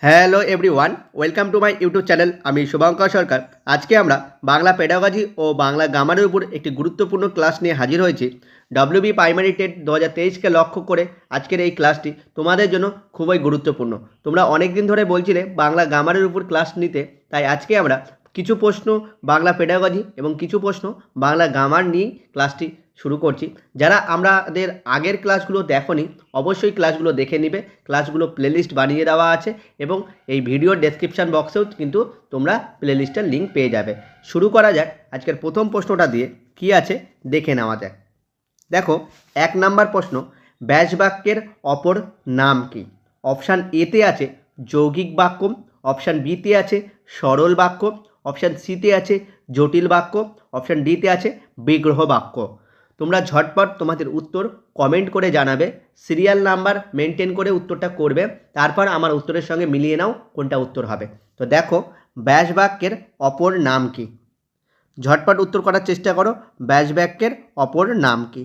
Hello everyone, welcome to my YouTube channel. আমি শুভঙ্কর সরকার। আজকে আমরা বাংলা পেডাগজি ও বাংলা গ্রামারের উপর একটি গুরুত্বপূর্ণ ক্লাস নিয়ে হাজির হয়েছি। ডব্লিউবি প্রাইমারি টেট 2023কে লক্ষ্য করে আজকের এই ক্লাসটি তোমাদের জন্য খুবই গুরুত্বপূর্ণ। তোমরা অনেক দিন ধরে বলছিলে বাংলা গ্রামারের উপর ক্লাস নিতে, তাই আজকে আমরা কিছু প্রশ্ন বাংলা পেডাগজি এবং কিছু প্রশ্ন বাংলা গ্রামার নিয়ে ক্লাসটি শুরু করছি। যারা আমাদের আগের ক্লাসগুলো দেখোনি অবশ্যই ক্লাসগুলো দেখে নিবে। ক্লাসগুলো প্লেলিস্ট বানিয়ে দেওয়া আছে এবং এই ভিডিওর ডেসক্রিপশান বক্সেও কিন্তু তোমরা প্লেলিস্টের লিঙ্ক পেয়ে যাবে। শুরু করা যাক আজকের প্রথম প্রশ্নটা দিয়ে। কি আছে দেখে নেওয়া যাক। দেখো, 1 নাম্বার প্রশ্ন, ব্যাস বাক্যের অপর নাম কি? অপশান এতে আছে যৌগিক বাক্য, অপশান বিতে আছে সরল বাক্য, অপশান সিতে আছে জটিল বাক্য, অপশান ডিতে আছে বিগ্রহ বাক্য। তোমরা ঝটপট তোমাদের উত্তর কমেন্ট করে জানাবে। সিরিয়াল নাম্বার মেনটেন করে উত্তরটা করবে, তারপর আমার উত্তরের সঙ্গে মিলিয়ে নাও কোনটা উত্তর হবে। তো দেখো, ব্যাস বাক্যের অপর নাম কি? ঝটপট উত্তর করার চেষ্টা করো। ব্যাস বাক্যের অপর নাম কি?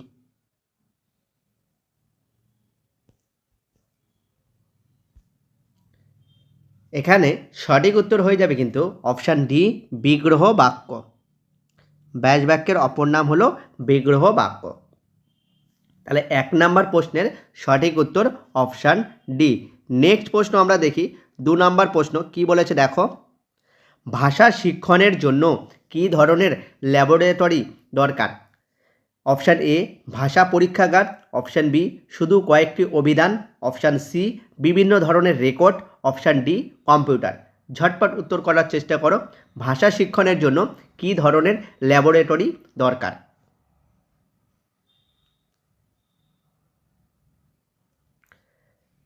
এখানে সঠিক উত্তর হয়ে যাবে কিন্তু অপশান ডি, বিগ্রহ বাক্য। ব্যাস বাক্যের অপর নাম হলো বিগ্রহ বাক্য। তাহলে 1 নাম্বার প্রশ্নের সঠিক উত্তর অপশান ডি। নেক্সট প্রশ্ন আমরা দেখি। 2 নাম্বার প্রশ্ন কি বলেছে দেখো, ভাষা শিক্ষণের জন্য কী ধরনের ল্যাবরেটরি দরকার? অপশান এ ভাষা পরীক্ষাগার, অপশান বি শুধু কয়েকটি অভিধান, অপশান সি বিভিন্ন ধরনের রেকর্ড, অপশান ডি কম্পিউটার। ঝটপট উত্তর করার চেষ্টা করো। ভাষা শিক্ষণের জন্য কী ধরনের ল্যাবরেটরি দরকার?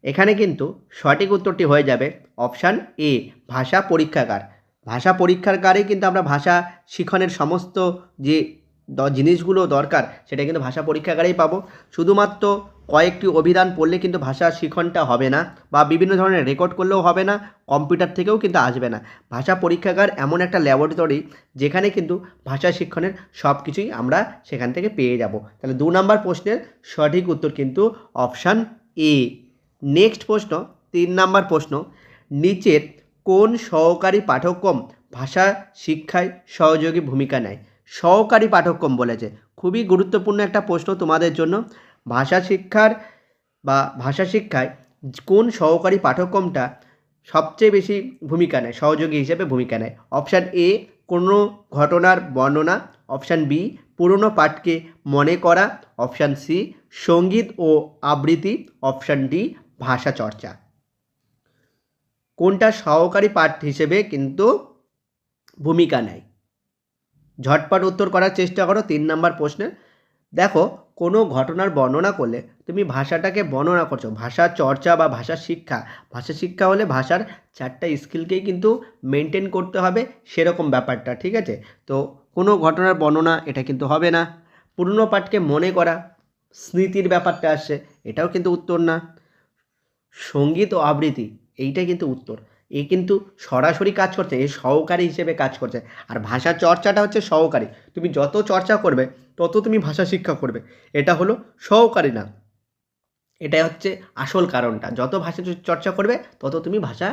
এখানে কিন্তু সঠিক উত্তরটি হয়ে যাবে অপশান এ, ভাষা পরীক্ষাগার। ভাষা পরীক্ষাগারে কিন্তু আমরা ভাষা শিখনের সমস্ত যে জিনিসগুলো দরকার সেটা কিন্তু ভাষা পরীক্ষাগারেই পাবো। শুধুমাত্র কয়েকটি অভিধান পড়লে কিন্তু ভাষা শিখনটা হবে না, বা বিভিন্ন ধরনের রেকর্ড করলেও হবে না, কম্পিউটার থেকেও কিন্তু আসবে না। ভাষা পরীক্ষাগার এমন একটা ল্যাবরেটরি যেখানে কিন্তু ভাষা শিক্ষণের সব কিছুই আমরা সেখান থেকে পেয়ে যাব। তাহলে 2 নাম্বার প্রশ্নের সঠিক উত্তর কিন্তু অপশান এ। নেক্সট প্রশ্ন 3 নাম্বার প্রশ্ন, নিচের কোন সহকারী পাঠ্যক্রম ভাষা শিক্ষায় সহযোগী ভূমিকা নেয়? সহকারী পাঠ্যক্রম বলেছে, খুবই গুরুত্বপূর্ণ একটা প্রশ্ন তোমাদের জন্য। ভাষা শিক্ষার বা ভাষা শিক্ষায় কোন সহকারী পাঠ্যক্রমটা সবচেয়ে বেশি ভূমিকা নেয়, সহযোগী হিসেবে ভূমিকা নেয়? অপশান এ কোনো ঘটনার বর্ণনা, অপশান বি পুরনো পাঠকে মনে করা, অপশান সি সঙ্গীত ও আবৃত্তি, অপশান ডি ভাষা চর্চা। কোনটা সহকারী পাঠ হিসেবে কিন্তু ভূমিকা নেয়? ঝটপট উত্তর করার চেষ্টা করো 3 নাম্বার প্রশ্নের। দেখো, কোনো ঘটনার বর্ণনা করলে তুমি ভাষাটাকে বর্ণনা করছো। ভাষা চর্চা বা ভাষা শিক্ষা, ভাষা শিক্ষা হলে ভাষার 4টা স্কিলকেই কিন্তু মেনটেন করতে হবে, সেরকম ব্যাপারটা, ঠিক আছে? তো কোনো ঘটনার বর্ণনা এটা কিন্তু হবে না। পুরনো পাঠকে মনে করা, স্মৃতির ব্যাপারটা আসছে, এটাও কিন্তু উত্তর না। সঙ্গীত ও আবৃত্তি, এইটাই কিন্তু উত্তর। এ কিন্তু সরাসরি কাজ করছে, এ সহকারী হিসেবে কাজ করছে। আর ভাষা চর্চাটা হচ্ছে সহকারী। তুমি যত চর্চা করবে তত তুমি ভাষা শিক্ষা করবে, এটা হলো সহকারী না। এটাই হচ্ছে আসল কারণটা। যত ভাষা চর্চা করবে তত তুমি ভাষা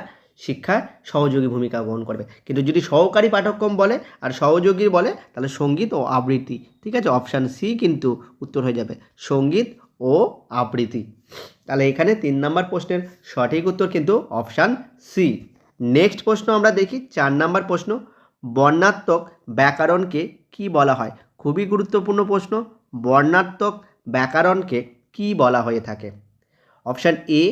শিক্ষায় সহযোগী ভূমিকা গ্রহণ করবে। কিন্তু যদি সহকারী পাঠ্যক্রম বলে আর সহযোগী বলে তাহলে সঙ্গীত ও আবৃত্তি, ঠিক আছে? অপশান সি কিন্তু উত্তর হয়ে যাবে, সঙ্গীত ও আবৃত্তি। তাহলে এখানে 3 নাম্বার প্রশ্নের সঠিক উত্তর কিন্তু অপশান সি। নেক্সট প্রশ্ন আমরা দেখি 4 নাম্বার প্রশ্ন, বর্ণাত্মক ব্যাকরণকে কি বলা হয়? খুবই গুরুত্বপূর্ণ প্রশ্ন। বর্ণাত্মক ব্যাকরণকে কি বলা হয়ে থাকে? অপশান এ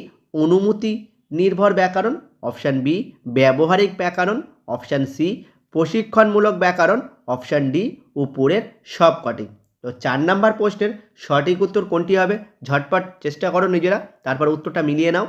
অনুমতি নির্ভর ব্যাকরণ, অপশান বি ব্যবহারিক ব্যাকরণ, অপশান সি প্রশিক্ষণমূলক ব্যাকরণ, অপশান ডি উপরের সবকটি। তো 4 নাম্বার প্রশ্নের সঠিক উত্তর কোনটি হবে? ঝটপট চেষ্টা করো নিজেরা, তারপর উত্তরটা মিলিয়ে নাও।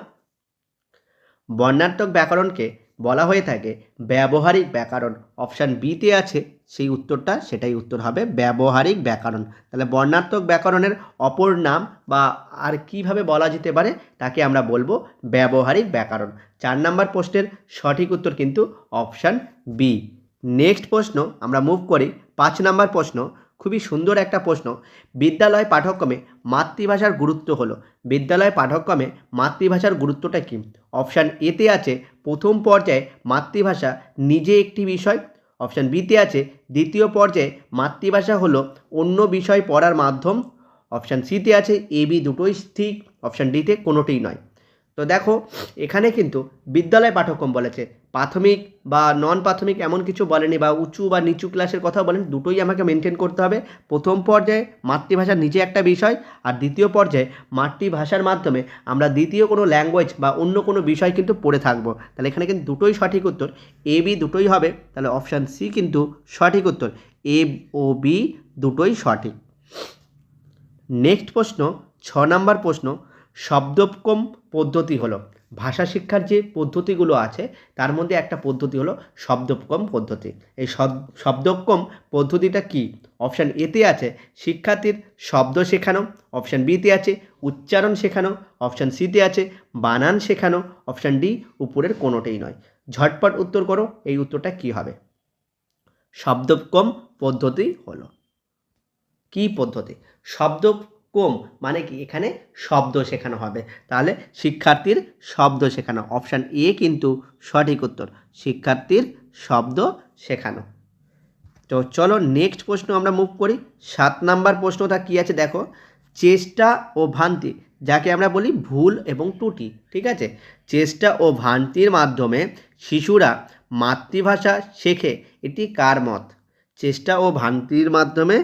বর্ণাত্মক ব্যাকরণকে বলা হয়ে থাকে ব্যবহারিক ব্যাকরণ। অপশান বিতে আছে সেই উত্তরটা, সেটাই উত্তর হবে ব্যবহারিক ব্যাকরণ। তাহলে বর্ণাত্মক ব্যাকরণের অপর নাম বা আর কিভাবে বলা যেতে পারে তাকে আমরা বলবো ব্যবহারিক ব্যাকরণ। 4 নাম্বার প্রশ্নের সঠিক উত্তর কিন্তু অপশান বি। নেক্সট প্রশ্ন আমরা মুভ করি 5 নাম্বার প্রশ্ন, খুবই সুন্দর একটা প্রশ্ন। বিদ্যালয় পাঠ্যক্রমে মাতৃভাষার গুরুত্ব হলো। বিদ্যালয় পাঠ্যক্রমে মাতৃভাষার গুরুত্বটা কী? অপশান এতে আছে প্রথম পর্যায়ে মাতৃভাষা নিজে একটি বিষয়। অপশান বিতে আছে দ্বিতীয় পর্যায়ে মাতৃভাষা হলো অন্য বিষয় পড়ার মাধ্যম। অপশান সিতে আছে এ বি দুটোই ঠিক। অপশান ডিতে কোনোটিই নয়। তো দেখো এখানে কিন্তু বিদ্যালয় পাঠ্যক্রম বলেছে, প্রাথমিক বা নন প্রাথমিক এমন কিছু বলেনি, বা উঁচু বা নিচু ক্লাসের কথা বলেন। দুটোই আমাকে মেনটেন করতে হবে। প্রথম পর্যায়ে মাতৃভাষা নিজে একটা বিষয়, আর দ্বিতীয় পর্যায়ে মাতৃভাষার মাধ্যমে আমরা দ্বিতীয় কোনো ল্যাঙ্গুয়েজ বা অন্য কোনো বিষয় কিন্তু পড়ে থাকবো। তাহলে এখানে কিন্তু দুটোই সঠিক উত্তর, এ বি দুটোই হবে। তাহলে অপশান সি কিন্তু সঠিক উত্তর, এ ও বি দুটোই সঠিক। নেক্সট প্রশ্ন, 6 নম্বর প্রশ্ন, শব্দক্রম পদ্ধতি হলো ভাষা শিক্ষার যে পদ্ধতিগুলো আছে তার মধ্যে একটা পদ্ধতি হলো শব্দক্রম পদ্ধতি। এই শব্দক্রম পদ্ধতিটা কি? অপশান এতে আছে শিক্ষার্থীর শব্দ শেখানো। অপশান বিতে আছে উচ্চারণ শেখানো। অপশান সিতে আছে বানান শেখানো। অপশান ডি উপরের কোনোটাই নয়। ঝটপট উত্তর করো, এই উত্তরটা কি হবে? শব্দক্রম পদ্ধতি হলো কি পদ্ধতি? শব্দক্রম মানে কি? এখানে শব্দ শেখানো হবে, তাহলে শিক্ষার্থীর শব্দ শেখানো। অপশান এ কিন্তু সঠিক উত্তর, শিক্ষার্থীর শব্দ শেখানো। তো চলো নেক্সট প্রশ্ন আমরা মুভ করি। 7 নাম্বার প্রশ্নটা কি আছে দেখো, চেষ্টা ও ভ্রান্তি, যাকে আমরা বলি ভুল এবং ত্রুটি, ঠিক আছে? চেষ্টা ও ভ্রান্তির মাধ্যমে শিশুরা মাতৃভাষা শেখে, এটি কার মত? চেষ্টা ও ভ্রান্তির মাধ্যমে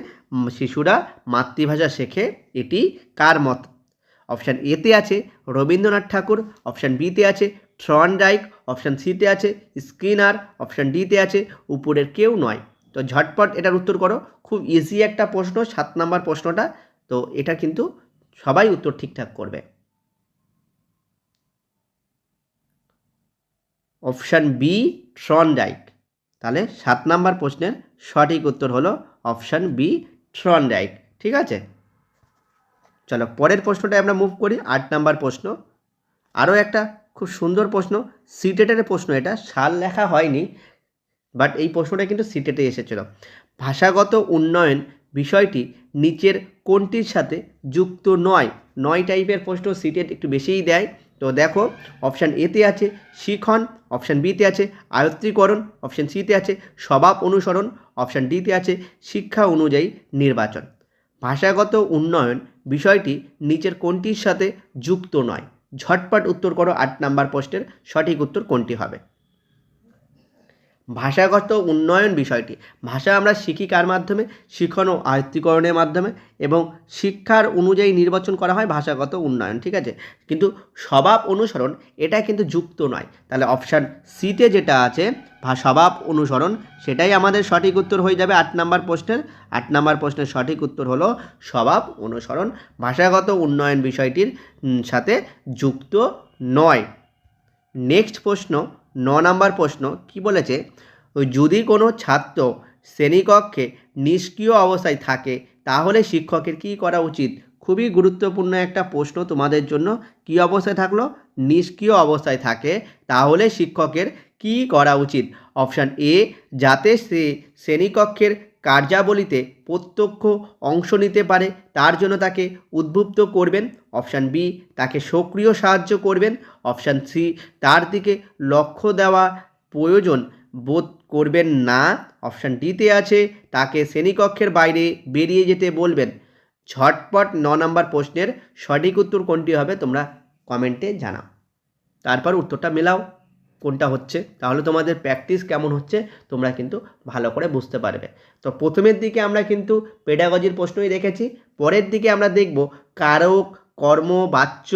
শিশুরা মাতৃভাষা শেখে, এটি কার মত? অপশান এতে আছে রবীন্দ্রনাথ ঠাকুর। অপশান বিতে আছে থর্নডাইক। অপশান সিতে আছে স্কিনার। অপশান ডিতে আছে উপরের কেউ নয়। তো ঝটপট এটার উত্তর করো, খুব ইজি একটা প্রশ্ন 7 নাম্বার প্রশ্নটা। তো এটা কিন্তু সবাই উত্তর ঠিকঠাক করবে। Option B Thorndike. তাহলে 7 নাম্বার প্রশ্নের সঠিক উত্তর হলো অপশান বি থর্নডাইক, ঠিক আছে? চলো পরের প্রশ্নটায় আমরা মুভ করি। 8 নাম্বার প্রশ্ন, আরও একটা খুব সুন্দর প্রশ্ন, সিটেটের প্রশ্ন। এটা সাল লেখা হয়নি, বাট এই প্রশ্নটা কিন্তু সিটেটে এসেছিল। ভাষাগত উন্নয়ন বিষয়টি নিচের কোনটির সাথে যুক্ত নয়? 9 টাইপের প্রশ্ন সিটেট একটু বেশিই দেয়। তো দেখো অপশান এতে আছে শিখন। অপশান বিতে আছে আয়ত্তীকরণ। অপশান সিতে আছে স্বভাব অনুসরণ। অপশান ডিতে আছে শিক্ষা অনুযায়ী নির্বাচন। ভাষাগত উন্নয়ন বিষয়টি নিচের কোনটির সাথে যুক্ত নয়? ঝটপট উত্তর করো, 8 নাম্বার প্রশ্নের সঠিক উত্তর কোনটি হবে? ভাষাগত উন্নয়ন বিষয়টি, ভাষা আমরা শিখি কার মাধ্যমে? শিখন ও আয়ত্তীকরণের মাধ্যমে, এবং শিক্ষার অনুযায়ী নির্বাচন করা হয় ভাষাগত উন্নয়ন, ঠিক আছে? কিন্তু স্বভাব অনুসরণ এটা কিন্তু যুক্ত নয়। তাহলে অপশান সিতে যেটা আছে স্বভাব অনুসরণ, সেটাই আমাদের সঠিক উত্তর হয়ে যাবে 8 নাম্বার প্রশ্নের। 8 নাম্বার প্রশ্নের সঠিক উত্তর হলো স্বভাব অনুসরণ, ভাষাগত উন্নয়ন বিষয়টির সাথে যুক্ত নয়। নেক্সট প্রশ্ন, 9 নাম্বার প্রশ্ন কি বলেছে, যদি কোনো ছাত্র শ্রেণীকক্ষে নিষ্ক্রিয় অবস্থায় থাকে তাহলে শিক্ষকের কী করা উচিত? খুবই গুরুত্বপূর্ণ একটা প্রশ্ন তোমাদের জন্য। কী অবস্থায় থাকলো? নিষ্ক্রিয় অবস্থায় থাকে, তাহলে শিক্ষকের কী করা উচিত? অপশান এ, যাতে সে শ্রেণীকক্ষের কার্যাবলীতে প্রত্যক্ষ অংশ নিতে পারে তার জন্য তাকে উদ্বুদ্ধ করবেন। অপশান বি, তাকে সক্রিয় সাহায্য করবেন। অপশান সি, তার দিকে লক্ষ্য দেওয়া প্রয়োজন বোধ করবেন না। অপশান ডিতে আছে তাকে শ্রেণীকক্ষের বাইরে বেরিয়ে যেতে বলবেন। ঝটপট 9 নম্বর প্রশ্নের সঠিক উত্তর কোনটি হবে তোমরা কমেন্টে জানাও। তারপর উত্তরটা মেলাও কোনটা হচ্ছে, তাহলে তোমাদের প্র্যাকটিস কেমন হচ্ছে তোমরা কিন্তু ভালো করে বুঝতে পারবে। তো প্রথমের দিকে আমরা কিন্তু পেডাগজির প্রশ্নই দেখেছি, পরের দিকে আমরা দেখব কারক, কর্ম, বাচ্য,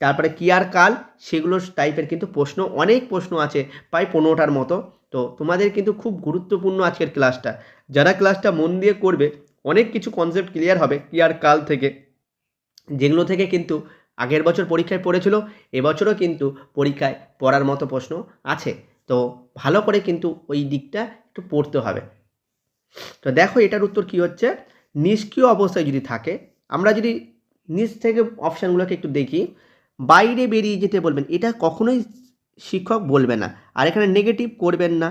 তারপরে ক্রিয়ার কাল, সেগুলো টাইপের কিন্তু প্রশ্ন, অনেক প্রশ্ন আছে প্রায় 15টার মতো। তো তোমাদের কিন্তু খুব গুরুত্বপূর্ণ আজকের ক্লাসটা, যারা ক্লাসটা মন দিয়ে করবে অনেক কিছু কনসেপ্ট ক্লিয়ার হবে ক্রিয়ার কাল থেকে, যেগুলো থেকে কিন্তু আগের বছর পরীক্ষায় পড়েছিল, এবছরও কিন্তু পরীক্ষায় পড়ার মতো প্রশ্ন আছে। তো ভালো করে কিন্তু ওই দিকটা একটু পড়তে হবে। তো দেখো এটার উত্তর কি হচ্ছে, নিষ্ক্রিয় অবস্থায় যদি থাকে, আমরা যদি নিচ থেকে অপশানগুলোকে একটু দেখি, বাইরে বেরিয়ে যেতে বলবেন, এটা কখনোই শিক্ষক বলবে না। আর এখানে নেগেটিভ করবেন না,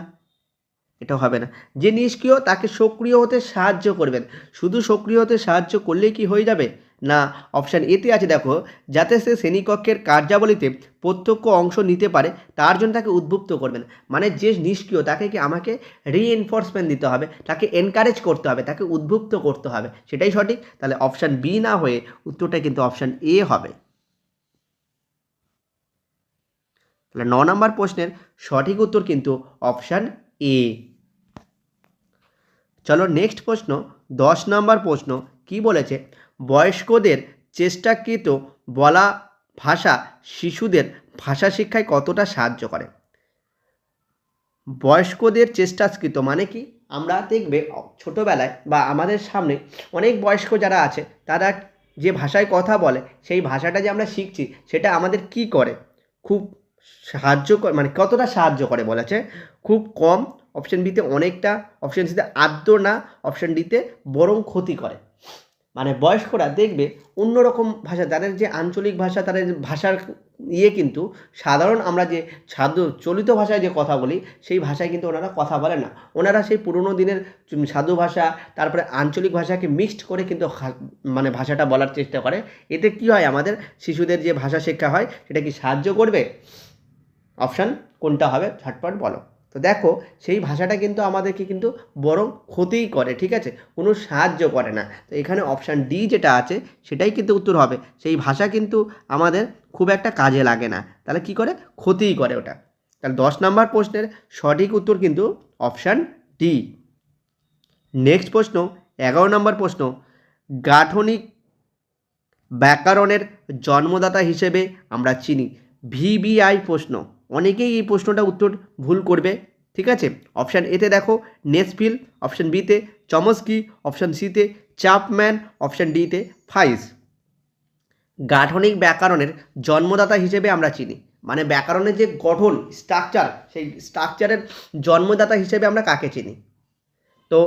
এটা হবে না। যে নিষ্ক্রিয় তাকে সক্রিয় হতে সাহায্য করবেন। শুধু সক্রিয় হতে সাহায্য করলেই কি হয়ে যাবে? না, অপশান এতে আছে দেখো, যাতে সে শ্রেণীকক্ষের কার্যাবলীতে প্রত্যক্ষ অংশ নিতে পারে তার জন্য তাকে উদ্বুদ্ধ করবেন। মানে যে নিষ্ক্রিয় তাকে কি আমাকে রিএনফোর্সমেন্ট দিতে হবে, তাকে এনকারেজ করতে হবে, তাকে উদ্বুদ্ধ করতে হবে, সেটাই সঠিক। তাহলে অপশান বি না হয়ে উত্তরটা কিন্তু অপশান এ হবে। তাহলে 9 নম্বর প্রশ্নের সঠিক উত্তর কিন্তু অপশান এ। চলো নেক্সট প্রশ্ন, 10 নম্বর প্রশ্ন কি বলেছে? বয়স্কদের চেষ্টাকৃত বলা ভাষা শিশুদের ভাষা শিক্ষায় কতটা সাহায্য করে? বয়স্কদের চেষ্টাকৃত মানে কি? আমরা দেখবে ছোটোবেলায় বা আমাদের সামনে অনেক বয়স্ক যারা আছে তারা যে ভাষায় কথা বলে সেই ভাষাটা যে আমরা শিখছি সেটা আমাদের কি করে? খুব সাহায্য করে, মানে কতটা সাহায্য করে বলেছে? খুব কম, অপশান বিতে অনেকটা, অপশান সিতে আদ্য না, অপশান ডিতে বরং ক্ষতি করে। মানে বয়স্করা দেখবে অন্যরকম ভাষা, তাদের যে আঞ্চলিক ভাষা, তাদের ভাষার কিন্তু সাধারণ আমরা যে চলিত ভাষায় যে কথা বলি সেই ভাষায় কিন্তু ওনারা কথা বলে না। ওনারা সেই পুরনো দিনের সাধু ভাষা তারপরে আঞ্চলিক ভাষাকে মিক্সড করে কিন্তু মানে ভাষাটা বলার চেষ্টা করে। এতে কি হয়, আমাদের শিশুদের যে ভাষা শিক্ষা হয় সেটা কি সাহায্য করবে? অপশান কোনটা হবে ঝটপট বলো। তো দেখো সেই ভাষাটা কিন্তু আমাদেরকে কিন্তু বরং ক্ষতিই করে, ঠিক আছে, কোনো সাহায্য করে না। তো এখানে অপশান ডি যেটা আছে সেটাই কিন্তু উত্তর হবে। সেই ভাষা কিন্তু আমাদের খুব একটা কাজে লাগে না, তাহলে কি করে? ক্ষতিই করে ওটা। তাহলে 10 নম্বর প্রশ্নের সঠিক উত্তর কিন্তু অপশান ডি। নেক্সট প্রশ্ন 11 নম্বর প্রশ্ন, গাঠনিক ব্যাকরণের জন্মদাতা হিসেবে আমরা চিনি। ভিবিআই প্রশ্ন, অনেকেই এই প্রশ্নটা উত্তর ভুল করবে, ঠিক আছে। অপশান এতে দেখো নেসফিল, অপশান বিতে চমস্কি, অপশান সিতে চ্যাপম্যান, অপশান ডিতে ফাইস। গাঠনিক ব্যাকরণের জন্মদাতা হিসেবে আমরা চিনি, মানে ব্যাকরণের যে গঠন স্ট্রাকচার, সেই স্ট্রাকচারের জন্মদাতা হিসেবে আমরা কাকে চিনি? তো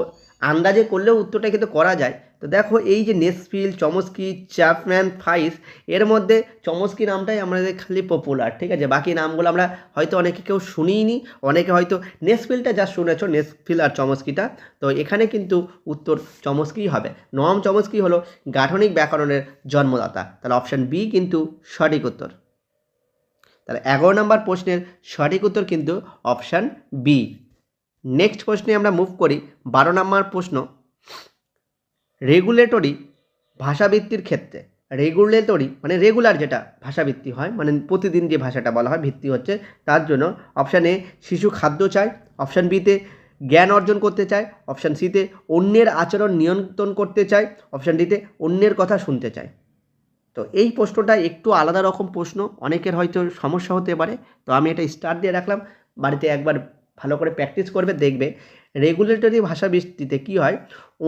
আন্দাজে করলেও উত্তরটা কিন্তু করা যায়। তো দেখো এই যে নেসফিল, চমস্কি, চ্যাপম্যান, ফাইস, এর মধ্যে চমস্কি নামটাই আমাদের খালি পপুলার, ঠিক আছে। বাকি নামগুলো আমরা হয়তো অনেকে কেউ শুনিনি, অনেকে হয়তো নেসফিলটা যা শুনেছো, নেসফিল আর চমস্কিটা। তো এখানে কিন্তু উত্তর চমস্কিই হবে। নোয়াম চমস্কি হলো গাঠনিক ব্যাকরণের জন্মদাতা। তাহলে অপশান বি কিন্তু সঠিক উত্তর। তাহলে 11 নম্বর প্রশ্নের সঠিক উত্তর কিন্তু অপশান বি। নেক্সট প্রশ্নে আমরা মুভ করি 12 নম্বর প্রশ্ন, রেগুলেটরি ভাষাবৃত্তির ক্ষেত্রে। রেগুলেটরি মানে রেগুলার যেটা ভাষাবৃত্তি হয়, মানে প্রতিদিন যে ভাষাটা বলা হয়, ভিত্তি হচ্ছে তার জন্য অপশান এ শিশু খাদ্য চায়, অপশান বিতে জ্ঞান অর্জন করতে চায়, অপশান সিতে অন্যের আচরণ নিয়ন্ত্রণ করতে চায়, অপশান ডিতে অন্যের কথা শুনতে চায়। তো এই প্রশ্নটা একটু আলাদা রকম প্রশ্ন, অনেকের হয়তো সমস্যা হতে পারে। তো আমি এটা স্টার দিয়ে রাখলাম, বাড়িতে একবার ভালো করে প্র্যাকটিস করবে, দেখবে রেগুলেটরি ভাষাবৃত্তিতে কী হয়,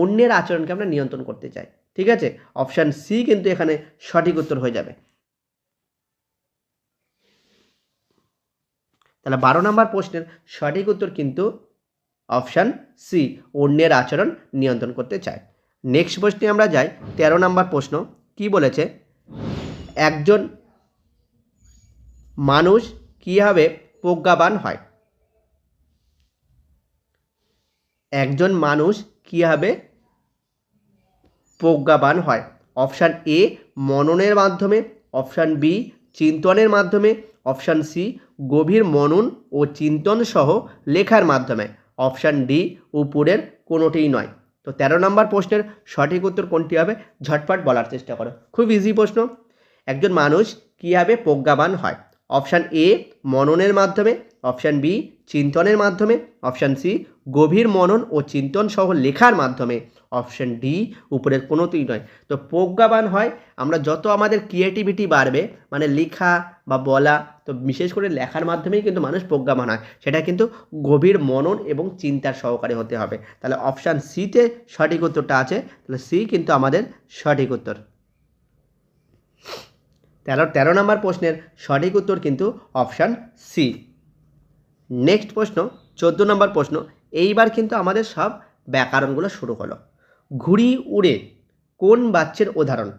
অন্যের আচরণকে আমরা নিয়ন্ত্রণ করতে চাই, ঠিক আছে। অপশান সি কিন্তু এখানে সঠিক উত্তর হয়ে যাবে। তাহলে 12 নম্বর প্রশ্নের সঠিক উত্তর কিন্তু অপশান সি, অন্যের আচরণ নিয়ন্ত্রণ করতে চায়। নেক্সট প্রশ্নে আমরা যাই 13 নম্বর প্রশ্ন কি বলেছে? একজন মানুষ কীভাবে প্রজ্ঞাবান হয়? একজন মানুষ কীভাবে প্রজ্ঞাবান হয়? অপশান এ মননের মাধ্যমে, অপশান বি চিন্তনের মাধ্যমে, অপশান সি গভীর মনন ও চিন্তন সহ লেখার মাধ্যমে, অপশান ডি উপরের কোনোটিই নয়। তো 13 নম্বর প্রশ্নের সঠিক উত্তর কোনটি হবে ঝটপট বলার চেষ্টা করো, খুব ইজি প্রশ্ন। একজন মানুষ কীভাবে প্রজ্ঞাবান হয়? অপশান এ মননের মাধ্যমে, অপশান বি চিন্তনের মাধ্যমে, অপশান সি গভীর মনন ও চিন্তন সহ লেখার মাধ্যমে, অপশান ডি উপরের কোনোটিই নয়। তো প্রজ্ঞাবান হয় আমরা যত আমাদের ক্রিয়েটিভিটি বাড়বে, মানে লেখা বা বলা, তো বিশেষ করে লেখার মাধ্যমেই কিন্তু মানুষ প্রজ্ঞাবান হয়, সেটা কিন্তু গভীর মনন এবং চিন্তার সহকারে হতে হবে। তাহলে অপশান সিতে সঠিক উত্তরটা আছে, তাহলে সি কিন্তু আমাদের সঠিক উত্তর। 13 নম্বর প্রশ্নের সঠিক উত্তর কিন্তু অপশান সি। নেক্সট প্রশ্ন 14 নম্বর প্রশ্ন, এইবার কিন্তু আমাদের সব ব্যাকরণগুলো শুরু হলো। ঘুড়ি উড়ে কোন বাচ্চের উদাহরণ?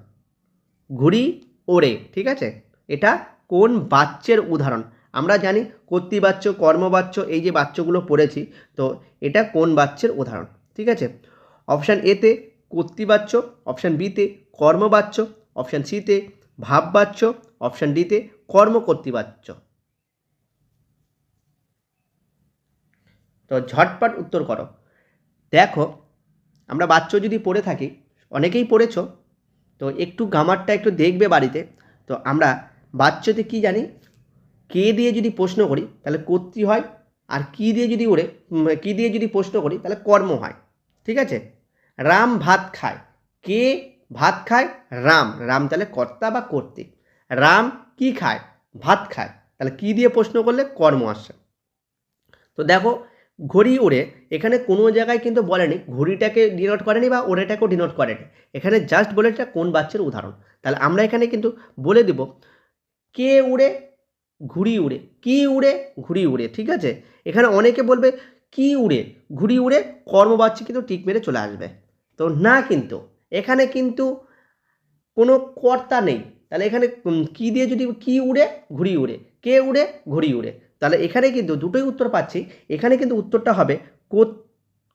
ঘুড়ি ওড়ে, ঠিক আছে, এটা কোন বাচ্চের উদাহরণ? আমরা জানি কর্তৃবাচ্য, কর্মবাচ্য, এই যে বাচ্যগুলো পড়েছি, তো এটা কোন বাচ্যের উদাহরণ? ঠিক আছে, অপশান এতে কর্তৃবাচ্য, অপশান বিতে কর্মবাচ্য, অপশান সিতে ভাববাচ্য, অপশান ডিতে কর্মকর্তৃবাচ্য। তো ঝটপট উত্তর করো। দেখো, আমরা বাচ্য যদি পড়ে থাকি, অনেকেই পড়েছো, তো একটু গ্রামারটা একটু দেখবে বাড়িতে। তো আমরা বাচ্যতে কি জানি, কে দিয়ে যদি প্রশ্ন করি তাহলে কর্তৃ হয়, আর কি দিয়ে যদি কি দিয়ে যদি প্রশ্ন করি তাহলে কর্ম হয়। ঠিক আছে, রাম ভাত খায়, কে ভাত খায়? রাম। রাম তাহলে কর্তা বা কর্তৃ। রাম কি খায়? ভাত খায়। তাহলে কি দিয়ে প্রশ্ন করলে কর্ম আসছে। তো দেখো, ঘড়ি ওড়ে, এখানে কোনো জায়গায় কিন্তু বলেনি ঘড়িটাকে ডিনোট করেনি বা ওড়েটাকেও ডিনোট করেনি, এখানে জাস্ট বলেছে কোন বাচ্চার উদাহরণ। তাহলে আমরা এখানে কিন্তু বলে দেব কে উড়ে? ঘুড়ি উড়ে। কি উড়ে? ঘুড়ি উড়ে। ঠিক আছে, এখানে অনেকে বলবে কি উড়ে? ঘুড়ি উড়ে, কর্মবাচ্য কিন্তু টিক মেরে চলে আসবে। তো না, কিন্তু এখানে কিন্তু কোনো কর্তা নেই। তাহলে এখানে কি দিয়ে যদি, কি উড়ে? ঘুড়ি উড়ে। কে উড়ে? ঘুড়ি উড়ে। তাহলে এখানে কিন্তু দুটোই উত্তর পাচ্ছি। এখানে কিন্তু উত্তরটা হবে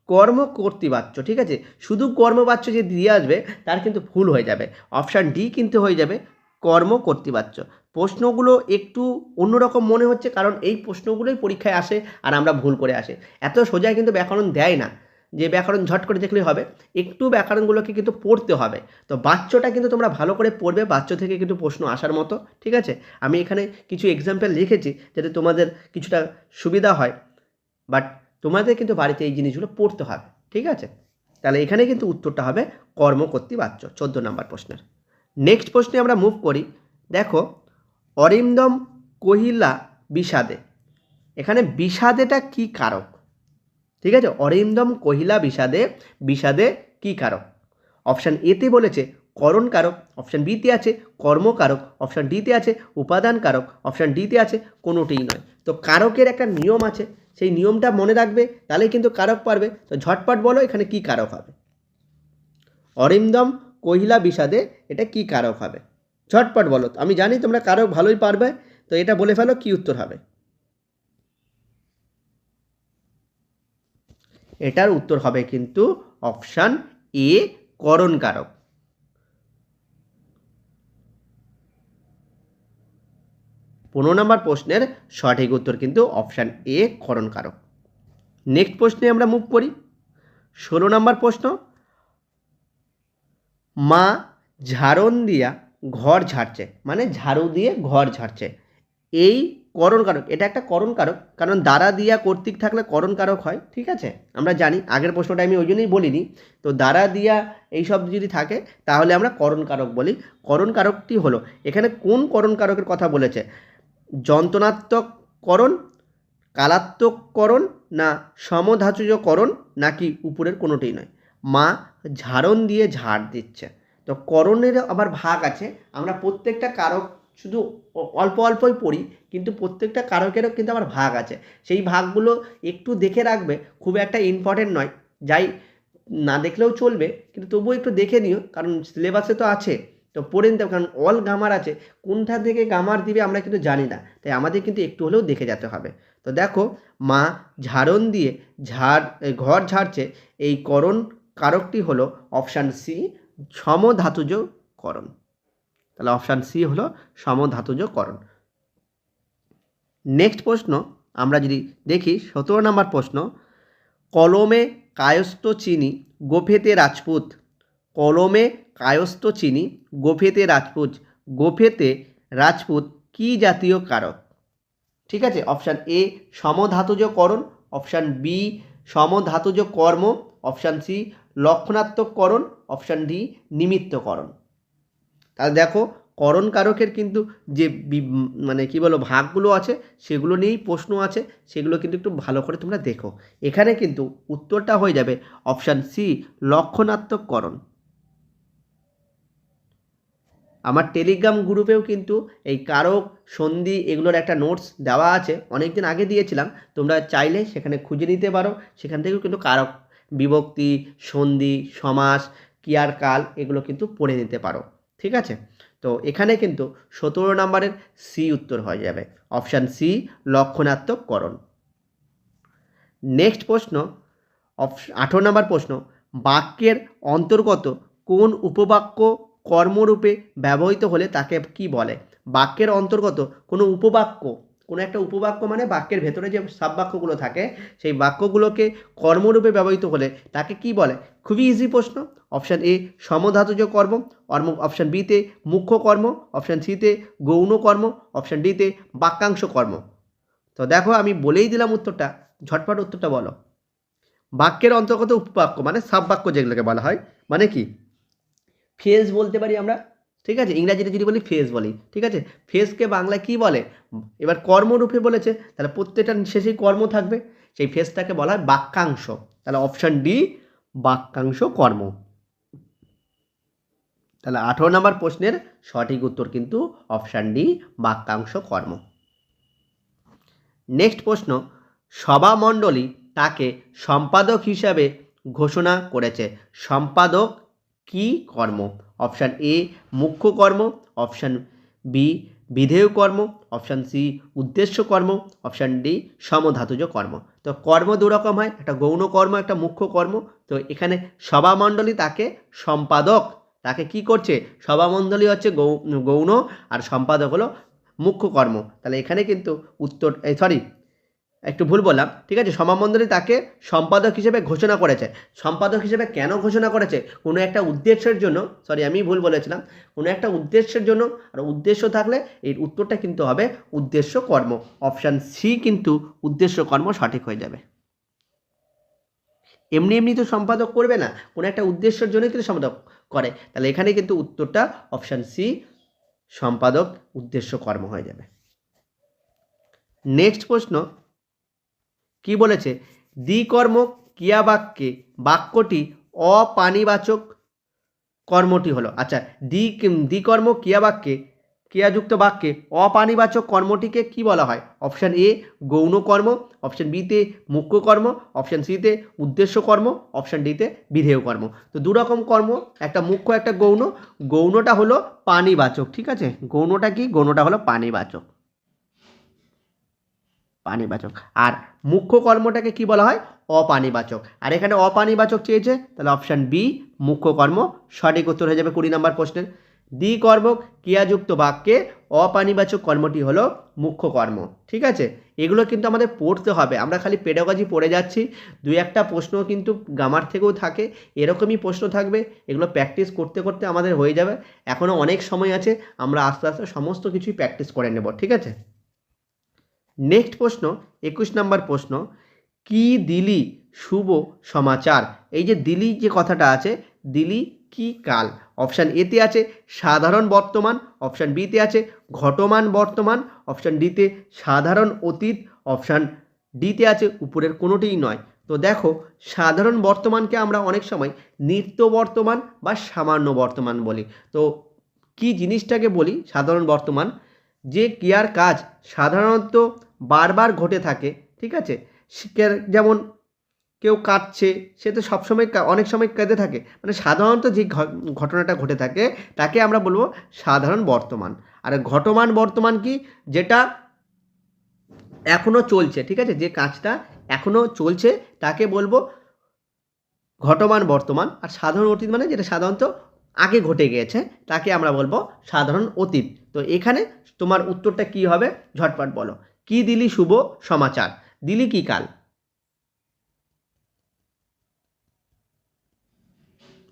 কর্মকর্তৃবাচ্য। ঠিক আছে, শুধু কর্মবাচ্য যে দিয়ে আসবে তার কিন্তু ভুল হয়ে যাবে। অপশান ডি কিন্তু হয়ে যাবে কর্মকর্তৃবাচ্য। প্রশ্নগুলো একটু অন্যরকম মনে হচ্ছে, কারণ এই প্রশ্নগুলোই পরীক্ষায় আসে আর আমরা ভুল করে আসে। এত সোজা কিন্তু ব্যাকরণ দেয় না যে ব্যাকরণ ঝট করে দেখলেই হবে, একটু ব্যাকরণগুলোকে কিন্তু পড়তে হবে। তো বাচ্চটা কিন্তু তোমরা ভালো করে পড়বে, বাচ্চ থেকে কিন্তু প্রশ্ন আসার মতো। ঠিক আছে, আমি এখানে কিছু এক্সাম্পল লিখেছি যাতে তোমাদের কিছুটা সুবিধা হয়, বাট তোমাদের কিন্তু বাড়িতে এই জিনিসগুলো পড়তে হবে। ঠিক আছে, তাহলে এখানে কিন্তু উত্তরটা হবে কর্মকর্তৃবাচ্য 14 নম্বর প্রশ্নের। নেক্সট প্রশ্নে আমরা মুভ করি। দেখো, অরিন্দম কহিলা বিষাদে, এখানে বিষাদেটা কি কারক? ঠিক আছে, অরিন্দম কহিলা বিষাদে, বিষাদে কি কারক? অপশান এতে বলেছে করণ কারক, অপশান বিতে আছে কর্মকারক, অপশান ডিতে আছে উপাদান কারক, অপশান ডিতে আছে কোনোটিই নয়। তো কারকের একটা নিয়ম আছে, সেই নিয়মটা মনে রাখবে, তাহলে কিন্তু কারক পারবে। তো ঝটপট বলো এখানে কি কারক হবে? অরিন্দম কহিলা বিষাদে, এটা কি কারক হবে? ঝটপট বলো, আমি জানি তোমরা কারক ভালোই পারবে, তো এটা বলে ফেলো কি উত্তর হবে। এটার উত্তর হবে কিন্তু অপশান এ করণ কারক। 15 নম্বর প্রশ্নের সঠিক উত্তর কিন্তু option A Karan Karak. Next প্রশ্নে আমরা মুভ করি। 16 নম্বর প্রশ্ন, মা ঝাড়ন দিয়া ঘর ঝাড়ছে, মানে ঝাড়ু দিয়ে ঘর ঝাড়ছে, এই করণ কারক। এটা একটা করণ কারক, কারণ দ্বারা দিয়া কর্তৃক থাকলে করণ কারক হয়। ঠিক আছে, আমরা জানি, আগের প্রশ্নটা আমি ওই জন্যই বলিনি। তো দ্বারা দিয়া এইসব যদি থাকে তাহলে আমরা করণ কারক বলি। করণ কারকটি হলো, এখানে কোন করণ কারকের কথা বলেছে? যন্ত্রণাত্মক করণ, কালাত্মক করণ, না সমধাতুজ করণ, নাকি উপরের কোনোটিই নয়? মা ঝাড়ন দিয়ে ঝাড় দিচ্ছে। তো করণের আবার ভাগ আছে, আমরা প্রত্যেকটা কারক শুধু অল্প অল্পই পড়ি, কিন্তু প্রত্যেকটা কারকেরও কিন্তু আবার ভাগ আছে। সেই ভাগগুলো একটু দেখে রাখবে, খুব একটা ইম্পর্টেন্ট নয়, যাই না দেখলেও চলবে, কিন্তু তবুও একটু দেখে নিও, কারণ সিলেবাসে তো আছে। তো পড়ে নিতে হবে, কারণ অল গামার আছে, কোনটা থেকে গামার দিবে আমরা কিন্তু জানি না, তাই আমাদের কিন্তু একটু হলেও দেখে যেতে হবে। তো দেখো, মা ঝাড়ন দিয়ে ঘর ঝাড়ছে, এই করণ কারকটি হলো অপশান সি সমধাতুজ করণ। তাহলে অপশান সি হলো সমধাতুজ করণ। নেক্সট প্রশ্ন আমরা যদি দেখি, 17 নম্বর প্রশ্ন, কলমে কায়স্থ চিনি গোফেতে রাজপুত, কলমে কায়স্থ চিনি গোফেতে রাজপুত, গোফেতে রাজপুত কি জাতীয় কারক? ঠিক আছে, অপশান এ সমধাতুজ করণ, অপশান বি সমধাতুজ কর্ম, অপশান সি লক্ষণাত্মক করণ, অপশান ডি নিমিত্তকরণ। তাহলে দেখো, করণ কারকের কিন্তু যে মানে কি বলো ভাগগুলো আছে সেগুলো নিয়েই প্রশ্ন আছে, সেগুলো কিন্তু একটু ভালো করে তোমরা দেখো। এখানে কিন্তু উত্তরটা হয়ে যাবে অপশান সি লক্ষণাত্মক করণ। আমার টেলিগ্রাম গ্রুপেও কিন্তু এই কারক, সন্ধি এগুলোর একটা নোটস দেওয়া আছে, অনেক দিন আগে দিয়েছিলাম, তোমরা চাইলে সেখানে খুঁজে নিতে পারো। সেখান থেকেও কিন্তু কারক, বিভক্তি, সন্ধি, সমাস, ক্রিয়ার কাল এগুলো কিন্তু পড়ে নিতে পারো। ঠিক আছে, তো এখানে কিন্তু 17 নম্বরের সি উত্তর হয়ে যাবে, অপশান সি লক্ষণাত্মককরণ। নেক্সট প্রশ্ন 18 নম্বর প্রশ্ন, বাক্যের অন্তর্গত কোন উপবাক্য কর্মরূপে ব্যবহৃত হলে তাকে কি বলে? বাক্যের অন্তর্গত কোনো উপবাক্য, কোনো একটা উপবাক্য মানে বাক্যের ভেতরে যে সাববাক্যগুলো থাকে সেই বাক্যগুলোকে কর্মরূপে ব্যবহৃত হলে তাকে কি বলে? খুবই ইজি প্রশ্ন। অপশান এ সমধাতুজ কর্ম, অপশান বিতে মুখ্য কর্ম, অপশান সিতে গৌণ কর্ম, অপশান ডিতে বাক্যাংশ কর্ম। তো দেখো আমি বলেই দিলাম উত্তরটা, ঝটপট উত্তরটা বলো। বাক্যের অন্তর্গত উপবাক্য মানে সাববাক্য যেগুলোকে বলা হয়, মানে কি ফ্রেজ বলতে পারি আমরা, ঠিক আছে, ইংরাজিতে যদি বলি ফ্রেজ বলি, ঠিক আছে। ফ্রেজকে বাংলায় কি বলে? এবার কর্মরূপে বলেছে, তাহলে প্রত্যেকটা শেষেই কর্ম থাকবে, সেই ফ্রেজটাকে বলা হয় বাক্যাংশ। তাহলে অপশান ডি বাক্যাংশ কর্ম। তাহলে 18 নম্বর প্রশ্নের সঠিক উত্তর কিন্তু অপশান ডি বাক্যাংশ কর্ম। নেক্সট প্রশ্ন, সভামণ্ডলী তাকে সম্পাদক হিসাবে ঘোষণা করেছে, সম্পাদক কি কর্ম? অপশান এ মুখ্য কর্ম, অপশান বি বিধেয় কর্ম, অপশান সি উদ্দেশ্য কর্ম, অপশান ডি সমধাতুজ কর্ম। তো কর্ম দুরকম হয়, একটা গৌণ কর্ম, একটা মুখ্য কর্ম। তো এখানে সভামণ্ডলী তাকে সম্পাদক, তাকে কি করছে? সভামণ্ডলী হচ্ছে গৌণ আর সম্পাদক হলো মুখ্য কর্ম। তাহলে এখানে কিন্তু উত্তর একটু ভুল বললাম, ঠিক আছে। সভামণ্ডলী তাকে সম্পাদক হিসেবে ঘোষণা করেছে। সম্পাদক হিসেবে কেন ঘোষণা করেছে? কোনো একটা উদ্দেশ্যের জন্য, আমি ভুল বলেছিলাম, কোনো একটা উদ্দেশ্যের জন্য। আর উদ্দেশ্য থাকলে এই উত্তরটা কিন্তু হবে উদ্দেশ্য কর্ম। অপশান সি কিন্তু উদ্দেশ্য কর্ম সঠিক হয়ে যাবে। এমনি এমনি তো সম্পাদক করবে না, কোনো একটা উদ্দেশ্যের জন্যই কিন্তু সম্পাদক করে। তাহলে এখানে কিন্তু উত্তরটা অপশান সি সম্পাদক উদ্দেশ্য কর্ম হয়ে যাবে। নেক্সট প্রশ্ন কি বলেছে? দ্বিকর্মক ক্রিয়াবাক্যে বাক্যটি অপানিবাচক কর্মটি হলো, আচ্ছা, দ্বিকর্মক ক্রিয়াবাক্যে ক্রিয়াযুক্ত বাক্যে অপানিবাচক কর্মটিকে কি বলা হয়? অপশান এ গৌণ কর্ম, অপশান বিতে মুখ্য কর্ম, অপশান সিতে উদ্দেশ্য কর্ম, অপশান ডিতে বিধেয় কর্ম। তো দুরকম কর্ম, একটা মুখ্য একটা গৌণ। গৌণটা হলো পানিবাচক, ঠিক আছে। গৌণটা কি? গৌণটা হলো পানিবাচক, পানিবাচক। আর মুখ্য কর্মটাকে কি বলা হয়? অপানিবাচক। আর এখানে অপানিবাচক চেয়েছে, তাহলে অপশান বি মুখ্য কর্ম সঠিক উত্তর হয়ে যাবে 20 নম্বর প্রশ্নের। দ্বিকর্মক ক্রিয়াযুক্ত বাক্যে অপানিবাচক কর্মটি হলো মুখ্য কর্ম, ঠিক আছে। এগুলো কিন্তু আমাদের পড়তে হবে, আমরা খালি পেডাগজি পড়ে যাচ্ছি, দুই একটা প্রশ্ন কিন্তু গ্রামার থেকেও থাকে, এরকমই প্রশ্ন থাকবে। এগুলো প্র্যাকটিস করতে করতে আমাদের হয়ে যাবে। এখনও অনেক সময় আছে, আমরা আস্তে আস্তে সমস্ত কিছুই প্র্যাকটিস করে নেব, ঠিক আছে। নেক্সট প্রশ্ন 21 নম্বর প্রশ্ন, কি দিলি শুভ সমাচার? এই যে দিলি যে কথাটা আছে, দিলি কি কাল? অপশান এতে আছে সাধারণ বর্তমান, অপশান বিতে আছে ঘটমান বর্তমান, অপশান ডিতে সাধারণ অতীত, অপশান ডিতে আছে উপরের কোনোটিই নয়। তো দেখো, সাধারণ বর্তমানকে আমরা অনেক সময় নিত্য বর্তমান বা সামান্য বর্তমান বলি। তো কি জিনিসটাকে বলি সাধারণ বর্তমান? যে ক্রিয়ার কাজ সাধারণত বারবার ঘটে থাকে, ঠিক আছে। যেমন কেউ কাঁদছে, সে তো সবসময় অনেক সময় কেঁদে থাকে, মানে সাধারণত যে ঘটনাটা ঘটে থাকে তাকে আমরা বলবো সাধারণ বর্তমান। আর ঘটমান বর্তমান কি? যেটা এখনও চলছে, ঠিক আছে, যে কাজটা এখনও চলছে তাকে বলবো ঘটমান বর্তমান। আর সাধারণ অতীত মানে যেটা সাধারণত আগে ঘটে গিয়েছে তাকে আমরা বলবো সাধারণ অতীত। তো এখানে তোমার উত্তরটা কি হবে? ঝটপট বলো। কি দিলি শুভ সমাচার? দিলি কি কাল?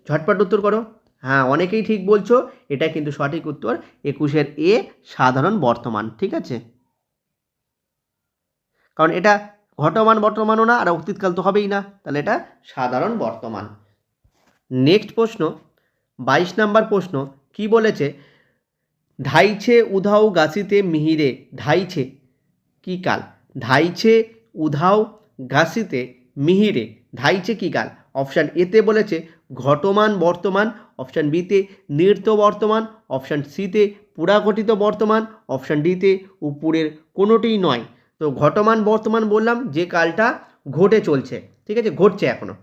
ঝটপট উত্তর করো। হ্যাঁ, অনেকেই ঠিক বলছো, এটা কিন্তু সঠিক উত্তর 21-এর এ সাধারণ বর্তমান, ঠিক আছে। কারণ এটা ঘটমান বর্তমানও না আর অতীতকাল তো হবেই না, তাহলে এটা সাধারণ বর্তমান। নেক্সট প্রশ্ন 22 নম্বর প্রশ্ন কি বলেছে? ধাইছে উধাও গাছিতে মিহিরে, ধাইছে কি কাল? ধাইছে উধাও গাছিতে মিহিরে, ধাইছে কি কাল? অপশান এতে বলেছে ঘটমান বর্তমান, অপশান বিতে নৃত্য বর্তমান, অপশান সিতে পুরাঘটিত বর্তমান, অপশান ডিতে উপরের কোনোটিই নয়। তো ঘটমান বর্তমান বললাম যে কালটা ঘটে চলছে, ঠিক আছে, ঘটছে এখনো।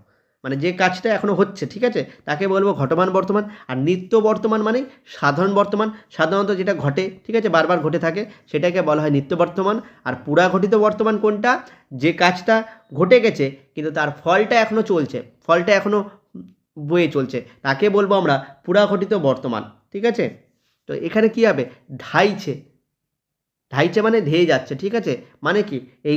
মানে যে কাজটা এখনও হচ্ছে, ঠিক আছে, তাকে বলবো ঘটমান বর্তমান। আর নিত্য বর্তমান মানে সাধারণ বর্তমান, সাধারণত যেটা ঘটে, ঠিক আছে, বারবার ঘটে থাকে, সেটাকে বলা হয় নিত্য বর্তমান। আর পুরাঘটিত বর্তমান কোনটা? যে কাজটা ঘটে গেছে কিন্তু তার ফলটা এখনও চলছে, ফলটা এখনও বয়ে চলছে, তাকে বলবো আমরা পুরাঘটিত বর্তমান, ঠিক আছে। তো এখানে কি হবে? ধাইছে, ধাইছে মানে ধেয়ে যাচ্ছে, ঠিক আছে, মানে কি এই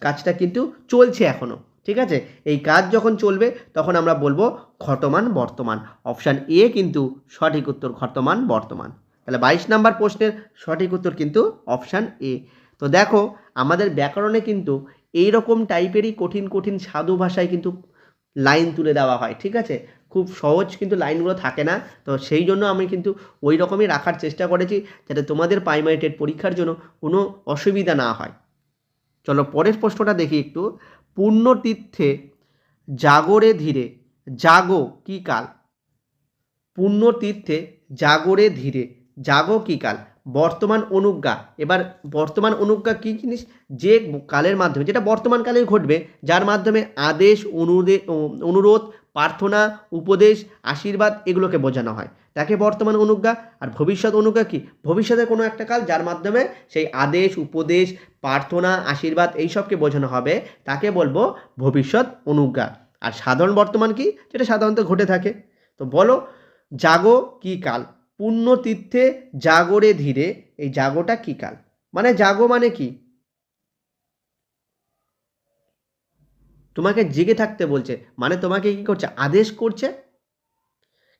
কাজটা কিন্তু চলছে এখনও, ঠিক আছে। এই কাজ যখন চলবে তখন আমরা বলবো ঘটমান বর্তমান। অপশান এ কিন্তু সঠিক উত্তর, ঘটমান বর্তমান। তাহলে 22 নম্বর প্রশ্নের সঠিক উত্তর কিন্তু অপশান এ। তো দেখো আমাদের ব্যাকরণে কিন্তু এইরকম টাইপেরই কঠিন কঠিন সাধু ভাষায় কিন্তু লাইন তুলে দেওয়া হয়, ঠিক আছে। খুব সহজ কিন্তু লাইনগুলো থাকে না, তো সেই জন্য আমি কিন্তু ওই রকমই রাখার চেষ্টা করেছি যাতে তোমাদের প্রাইমারি টেট পরীক্ষার জন্য কোনো অসুবিধা না হয়। চলো পরের প্রশ্নটা দেখি একটু। পুণ্যতীর্থে জাগরে ধীরে, জাগো কি কাল? পুণ্যতীর্থে জাগরে ধীরে, জাগো কি কাল? বর্তমান অনুজ্ঞা। এবার বর্তমান অনুজ্ঞা কী জিনিস? যে কালের মাধ্যমে, যেটা বর্তমান কালে ঘটবে, যার মাধ্যমে আদেশ, অনুরোধ, প্রার্থনা, উপদেশ, আশীর্বাদ এগুলোকে বোঝানো হয়, তাকে বর্তমান অনুজ্ঞা। আর ভবিষ্যৎ অনুজ্ঞা কি? ভবিষ্যতের কোনো একটা কাল যার মাধ্যমে সেই আদেশ, উপদেশ, প্রার্থনা, আশীর্বাদ এইসবকে বোঝানো হবে, তাকে বলবো ভবিষ্যৎ অনুজ্ঞা। আর সাধারণ বর্তমান কি? যেটা সাধারণত ঘটে থাকে। তো বলো জাগো কি কাল? পুণ্যতীর্থে জাগরে ধীরে, এই জাগোটা কি কাল? মানে জাগো মানে কি? তোমাকে জেগে থাকতে বলছে, মানে তোমাকে কি করছে? আদেশ করছে।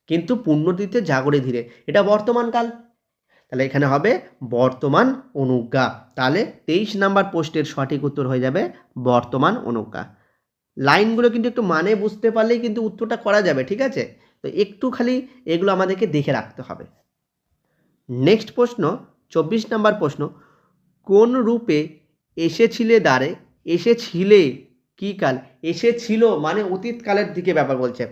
কিন্তু পুণ্যতীর্থে জাগরে ধীরে এটা বর্তমান কাল, তাহলে এখানে হবে বর্তমান অনুজ্ঞা। তাহলে 23 নাম্বার প্রশ্নের সঠিক উত্তর হয়ে যাবে বর্তমান অনুজ্ঞা। লাইনগুলো কিন্তু একটু মানে বুঝতে পারলেই কিন্তু উত্তরটা করা যাবে, ঠিক আছে। তো একটু খালি এগুলো আমাদেরকে দেখে রাখতে হবে। নেক্সট প্রশ্ন 24 নাম্বার প্রশ্ন। কোন রূপে এসেছিলে দ্বারে, এসেছিলে কি কাল? এসেছিল মানে অতীত কালের দিকে ব্যাপার বলছে।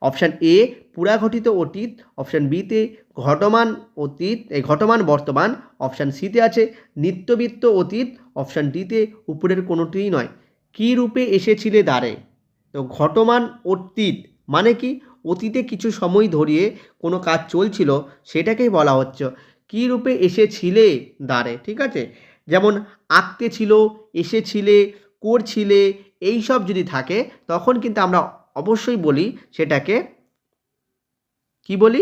অপশান এ পুরাঘটিত অতীত, অপশান বিতে ঘটমান অতীত, এই ঘটমান বর্তমান, অপশান সিতে আছে নিত্যবিত্ত অতীত, অপশান ডিতে উপরের কোনোটিই নয়। কি রূপে এসেছিলে দ্বারে? তো ঘটমান অতীত মানে কি? অতীতে কিছু সময় ধরিয়ে কোনো কাজ চলছিল, সেটাকেই বলা হচ্ছে কী রূপে এসেছিলে দ্বারে, ঠিক আছে। যেমন আঁকতে ছিল, এসেছিলে, করছিলে, এই সব যদি থাকে তখন কিন্তু আমরা অবশ্যই বলি সেটাকে কি বলি?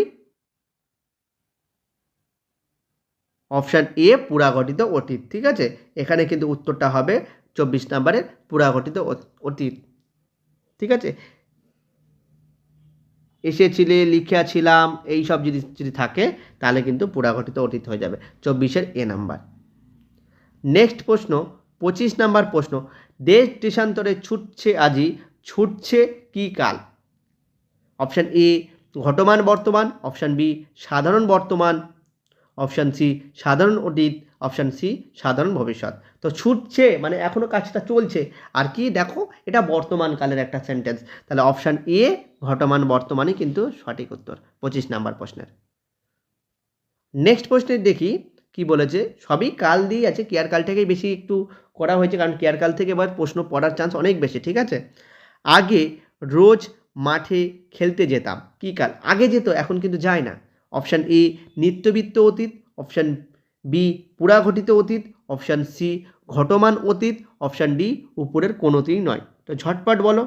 অপশান এ পুরাঘটিত অতীত, ঠিক আছে। এখানে কিন্তু উত্তরটা হবে 24 নম্বরের পুরাঘটিত অতীত, ঠিক আছে। এসেছিলে, লিখিয়াছিলাম, এই সব যদি থাকে তাহলে কিন্তু পুরাঘটিত অতীত হয়ে যাবে 24-এর এ নাম্বার। নেক্সট প্রশ্ন 25 নাম্বার প্রশ্ন। দেশ দেশান্তরে ছুটছে আজি, ছুটছে কি কাল? অপশান এ ঘটমান বর্তমান, অপশান বি সাধারণ বর্তমান, অপশান সি সাধারণ অতীত, অপশান সি সাধারণ ভবিষ্যৎ। তো ছুটছে মানে এখনও কাজটা চলছে, আর কি দেখো এটা বর্তমান কালের একটা সেন্টেন্স, তাহলে অপশান এ ঘটমান বর্তমানই কিন্তু সঠিক উত্তর 25 নাম্বার প্রশ্নের। নেক্সট প্রশ্নে দেখি কি বলেছে। সবই কাল দিয়ে আছে, কেয়ার কালটাকেই বেশি একটু করা হয়েছে, কারণ কেয়ার কাল থেকে এবার প্রশ্ন পড়ার চান্স অনেক বেশি, ঠিক আছে। আগে রোজ মাঠে খেলতে যেতাম, কি কাল? আগে যেত, এখন কিন্তু যায় না। অপশান এ নিত্যবিত্ত অতীত, অপশান বি পুরাঘটিত অতীত, অপশান সি ঘটমান অতীত, অপশান ডি উপরের কোনোটিই নয়। তো ঝটপট বলো।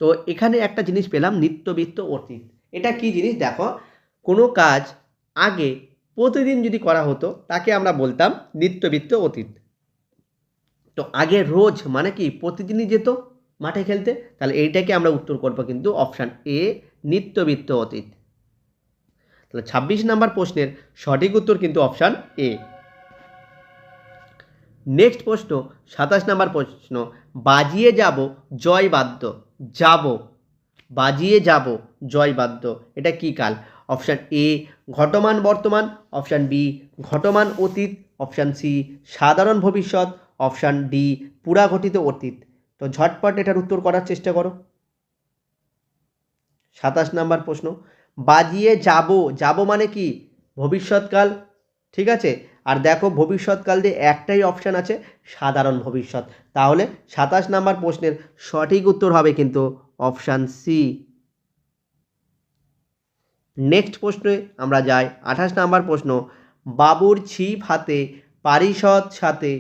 তো এখানে একটা জিনিস পেলাম নিত্যবিত্ত অতীত। এটা কি জিনিস দেখো, কোনো কাজ আগে প্রতিদিন যদি করা হতো তাকে আমরা বলতাম নিত্যবিত্ত অতীত। তো আগে রোজ মানে কি প্রতিদিনই যেত মাঠে খেলতে, তাহলে এইটাকে আমরা উত্তর করবো কিন্তু অপশান এ নিত্যবিত্ত অতীত। তাহলে 26 নাম্বার প্রশ্নের সঠিক উত্তর কিন্তু অপশান এ। নেক্সট প্রশ্ন 27 নাম্বার প্রশ্ন। বাজিয়ে যাব জয় বাদ্য, যাব, বাজিয়ে যাব জয় বাদ্য, এটা কি কাল? অপশান এ ঘটমান বর্তমান, অপশান বি ঘটমান অতীত, অপশান সি সাধারণ ভবিষ্যৎ, অপশান ডি পুরাঘটিত অতীত। তো ঝটপট এটার উত্তর করার চেষ্টা করো। 27 নাম্বার প্রশ্ন। বাজিয়ে যাব, যাব মানে কি ভবিষ্যৎকাল, ঠিক আছে। আর দেখো ভবিষ্যৎকাল দিয়ে একটাই অপশান আছে, সাধারণ ভবিষ্যৎ। তাহলে 27 নাম্বার প্রশ্নের সঠিক উত্তর হবে কিন্তু অপশান সি। নেক্সট প্রশ্নে আমরা যাই 28 নাম্বার প্রশ্ন। বাবুর ছিপ হাতে পারিষদ সাথে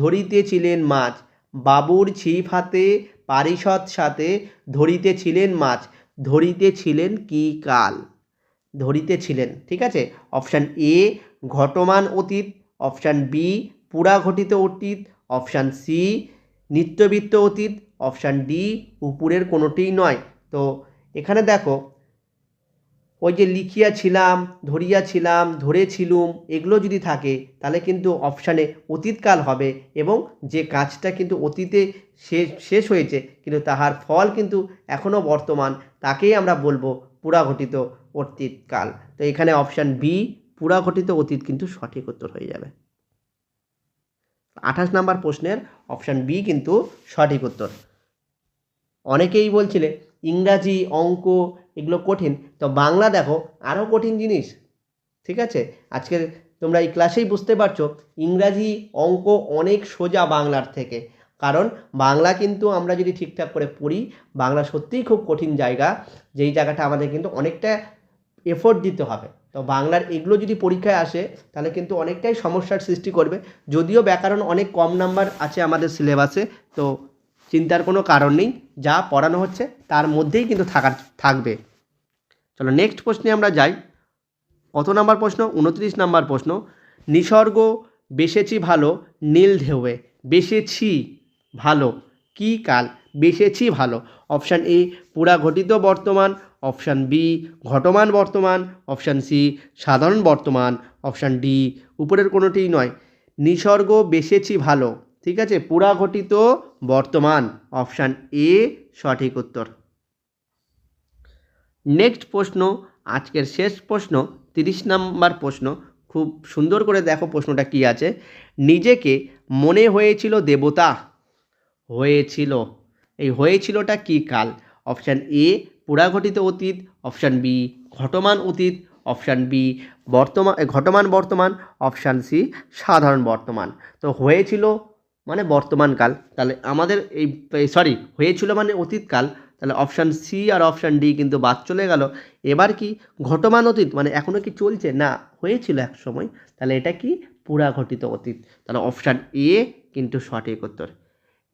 ধরিতেছিলেন মাছ। বাবুর ছিপ হাতে পারিষদ সাথে ধরিতেছিলেন মাছ। ধরিতেছিলেন কি কাল? ধরিতেছিলেন, ঠিক আছে। অপশান এ ঘটমান অতীত, অপশান বি পুরাঘটিত অতীত, অপশান সি নিত্যবৃত্ত অতীত, অপশান ডি উপরের কোনোটিই নয়। তো এখানে দেখো ওই যে লিখিয়াছিলাম, ধরিয়াছিলাম, ধরেছিলুম, এগুলো যদি থাকে তাহলে কিন্তু অপশানে অতীতকাল হবে এবং যে কাজটা কিন্তু অতীতে শেষ হয়েছে কিন্তু তাহার ফল কিন্তু এখনও বর্তমান, তাকেই আমরা বলবো পুরাঘটিত অতীতকাল। তো এখানে অপশান বি পুরাঘটিত অতীত কিন্তু সঠিক উত্তর হয়ে যাবে। 28 নাম্বার প্রশ্নের অপশান বি কিন্তু সঠিক উত্তর। অনেকেই বলছিলে ইংরাজি অঙ্ক এগুলো কঠিন, তো বাংলা দেখো আরও কঠিন জিনিস, ঠিক আছে। আজকে তোমরা এই ক্লাসেই বুঝতে পারছো ইংরাজি অঙ্ক অনেক সোজা বাংলার থেকে, কারণ বাংলা কিন্তু আমরা যদি ঠিকঠাক করে পড়ি, বাংলা সত্যিই খুব কঠিন জায়গা, যেই জায়গাটা আমাদের কিন্তু অনেকটা এফোর্ট দিতে হবে। তো বাংলার এগুলো যদি পরীক্ষায় আসে তাহলে কিন্তু অনেকটাই সমস্যার সৃষ্টি করবে। যদিও ব্যাকরণ অনেক কম নাম্বার আছে আমাদের সিলেবাসে, তো চিন্তার কোনো কারণ নেই, যা পড়ানো হচ্ছে তার মধ্যেই কিন্তু থাকবে। চলো নেক্সট প্রশ্নে আমরা যাই। কত নাম্বার প্রশ্ন? 29 নাম্বার প্রশ্ন। নিসর্গ বেসেছি ভালো নীল ঢেউয়ে। বেসেছি ভালো কি কাল? বেসেছি ভালো। অপশান এ পুরাঘটিত বর্তমান, অপশান বি ঘটমান বর্তমান, অপশান সি সাধারণ বর্তমান, অপশান ডি উপরের কোনোটিই নয়। নিসর্গ বেসেছি ভালো, ঠিক আছে, পুরাঘটিত বর্তমান, অপশান এ সঠিক উত্তর। নেক্সট প্রশ্ন, আজকের শেষ প্রশ্ন 30 নাম্বার প্রশ্ন। খুব সুন্দর করে দেখো প্রশ্নটা কি আছে। নিজেকে মনে হয়েছিল দেবতা হয়েছিল, এই হয়েছিলটা কি কাল? অপশান এ পুরাঘটিত অতীত, অপশান বি ঘটমান অতীত, অপশান বি ঘটমান বর্তমান, অপশান সি সাধারণ বর্তমান। তো হয়েছিল মানে বর্তমানকাল, তাহলে আমাদের হয়েছিল মানে অতীতকাল, তাহলে অপশান সি আর অপশান ডি কিন্তু বাদ চলে গেল। এবার কি ঘটমান অতীত মানে এখনও কি চলছে? না, হয়েছিল এক সময়, তাহলে এটা কি পুরাঘটিত অতীত, তাহলে অপশান এ কিন্তু সঠিক উত্তর।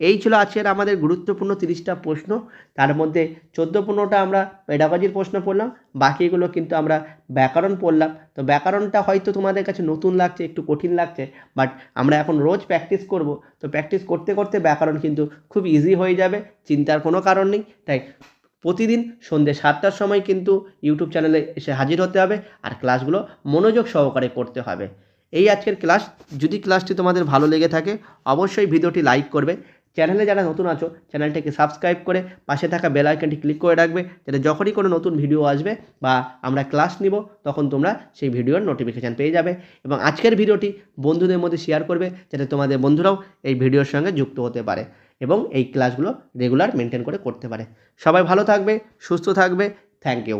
এই ছিল আজকের আমাদের গুরুত্বপূর্ণ 30টা প্রশ্ন। তার মধ্যে 14-15টা আমরা পেডাগজির প্রশ্ন পড়লাম, বাকিগুলো কিন্তু আমরা ব্যাকরণ পড়লাম। তো ব্যাকরণটা হয়তো তোমাদের কাছে নতুন লাগছে, একটু কঠিন লাগছে, বাট আমরা এখন রোজ প্র্যাকটিস করব, তো প্র্যাকটিস করতে করতে ব্যাকরণ কিন্তু খুব ইজি হয়ে যাবে, চিন্তার কোনো কারণ নেই। তাই প্রতিদিন সন্ধ্যে 7টার সময় কিন্তু ইউটিউব চ্যানেলে এসে হাজির হতে হবে আর ক্লাসগুলো মনোযোগ সহকারে করতে হবে। এই আজকের ক্লাস, যদি ক্লাসটি তোমাদের ভালো লেগে থাকে অবশ্যই ভিডিওটি লাইক করবে। চ্যানেলে যারা নতুন আছো চ্যানেলটিকে সাবস্ক্রাইব করে পাশে থাকা বেল আইকনটি ক্লিক করে রাখবে, যাতে যখনই কোনো নতুন ভিডিও আসবে বা আমরা ক্লাস নিব তখন তোমরা সেই ভিডিওর নোটিফিকেশান পেয়ে যাবে। এবং আজকের ভিডিওটি বন্ধুদের মধ্যে শেয়ার করবে, যাতে তোমাদের বন্ধুরাও এই ভিডিওর সঙ্গে যুক্ত হতে পারে এবং এই ক্লাসগুলো রেগুলার মেনটেন করে করতে পারে। সবাই ভালো থাকবে, সুস্থ থাকবে। Thank you.